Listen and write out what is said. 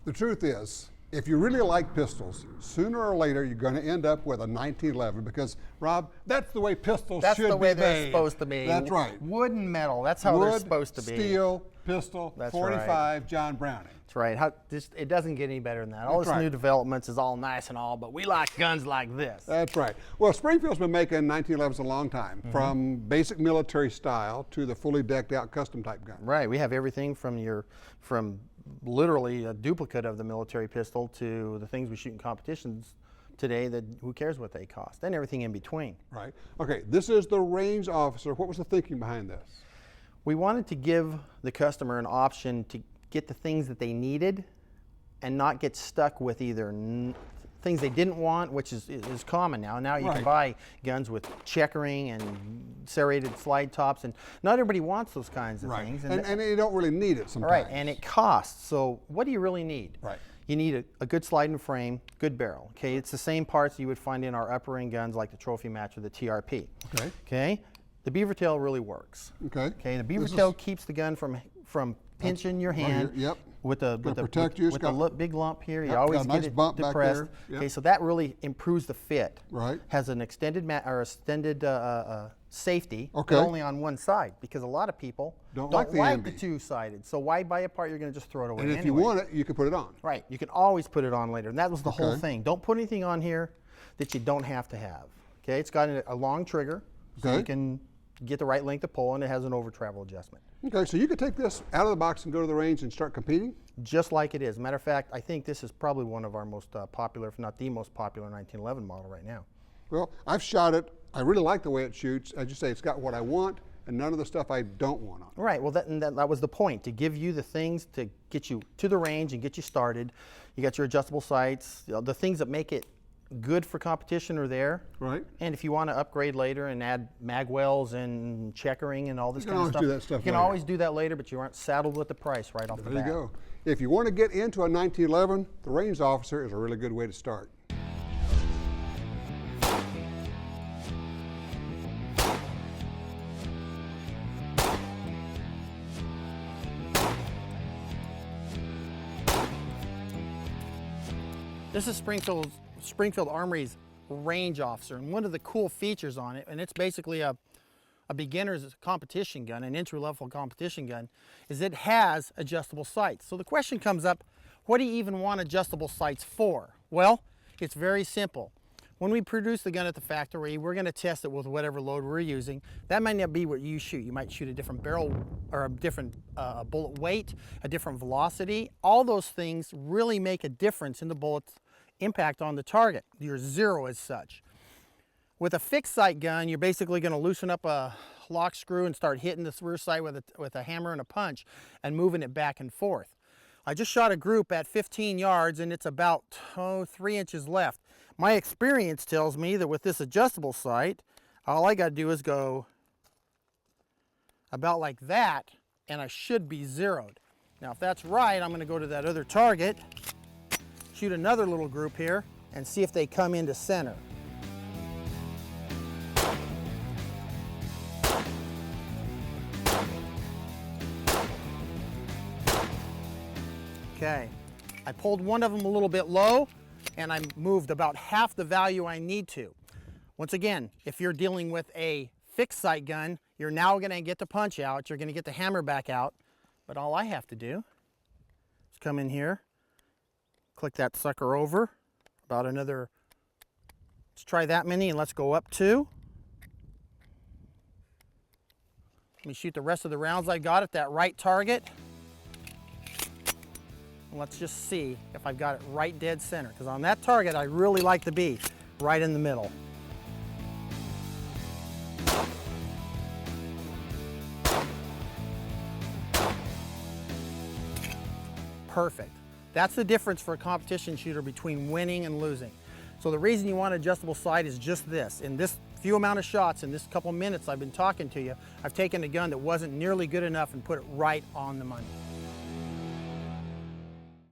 The truth is, if you really like pistols, sooner or later you're going to end up with a 1911 because, Rob, that's the way pistols That's should be the way made. they're supposed to be. That's right. Wood and metal, that's how they're supposed to be. Steel, pistol, That's 45, right. John Browning. That's right. It doesn't get any better than that. All That's this right. new developments is all nice and all, but we like guns like this. That's right. Well, Springfield's been making 1911s a long time, from basic military style to the fully decked out custom type gun. Right. We have everything from literally a duplicate of the military pistol to the things we shoot in competitions today that who cares what they cost, and everything in between. Right. Okay, this is the range officer. What was the thinking behind this? We wanted to give the customer an option to get the things that they needed and not get stuck with either things they didn't want, which is common now. Now you can buy guns with checkering and serrated slide tops, and not everybody wants those kinds of things. And you don't really need it sometimes. Right, and it costs. So what do you really need? Right. You need a good sliding frame, good barrel. Okay, it's the same parts you would find in our upper end guns like the Trophy Match or the TRP. Okay. Okay. The beaver tail really works. Okay. Okay. The beaver tail keeps the gun from pinching your hand. Right here. Yep. With the big lump here, you always nice get it bump back depressed. there. Yep. Okay, so that really improves the fit. Right. Has an extended safety, Okay. but only on one side, because a lot of people Don't don't like like the the two-sided. So why buy a part you're going to just throw it away And if anyway? you want it, you can put it on. Right. You can always put it on later, and that was the whole Okay. thing. Don't put anything on here that you don't have to have. Okay. It's got a long trigger, so Okay. you can get the right length of pull, and it has an over travel adjustment. Okay, so you could take this out of the box and go to the range and start competing? Just like it is. Matter of fact, I think this is probably one of our most popular, if not the most popular 1911 model right now. Well, I've shot it. I really like the way it shoots. As you say, it's got what I want and none of the stuff I don't want on it. Right. Well, that was the point, to give you the things to get you to the range and get you started. You got your adjustable sights, the things that make it good for competition are there. Right. And if you want to upgrade later and add mag wells and checkering and all this kind of stuff, do that stuff you can later. always do that later, but you aren't saddled with the price right off the bat. There you go. If you want to get into a 1911, the range officer is a really good way to start. This is Springfield Armory's range officer, and one of the cool features on it, and it's basically a beginner's competition gun, an entry-level competition gun, is it has adjustable sights. So the question comes up, what do you even want adjustable sights for? Well, it's very simple. When we produce the gun at the factory, we're going to test it with whatever load we're using. That might not be what you shoot. You might shoot a different barrel or a different bullet weight, a different velocity. All those things really make a difference in the bullet's impact on the target, your zero as such. With a fixed sight gun, you're basically going to loosen up a lock screw and start hitting the rear sight with a hammer and a punch and moving it back and forth. I just shot a group at 15 yards and it's about 3 inches left. My experience tells me that with this adjustable sight, all I got to do is go about like that and I should be zeroed. Now if that's right, I'm going to go to that other target, shoot another little group here and see if they come into center. Okay, I pulled one of them a little bit low and I moved about half the value I need to. Once again, if you're dealing with a fixed sight gun, you're now going to get the punch out, you're going to get the hammer back out, but all I have to do is come in here, click that sucker over, about another, let's try that many and let's go up 2. Let me shoot the rest of the rounds I got at that right target. Let's just see if I've got it right dead center, because on that target I really like to be right in the middle. Perfect. That's the difference for a competition shooter between winning and losing. So the reason you want adjustable sight is just this. In this few amount of shots, in this couple minutes I've been talking to you, I've taken a gun that wasn't nearly good enough and put it right on the money.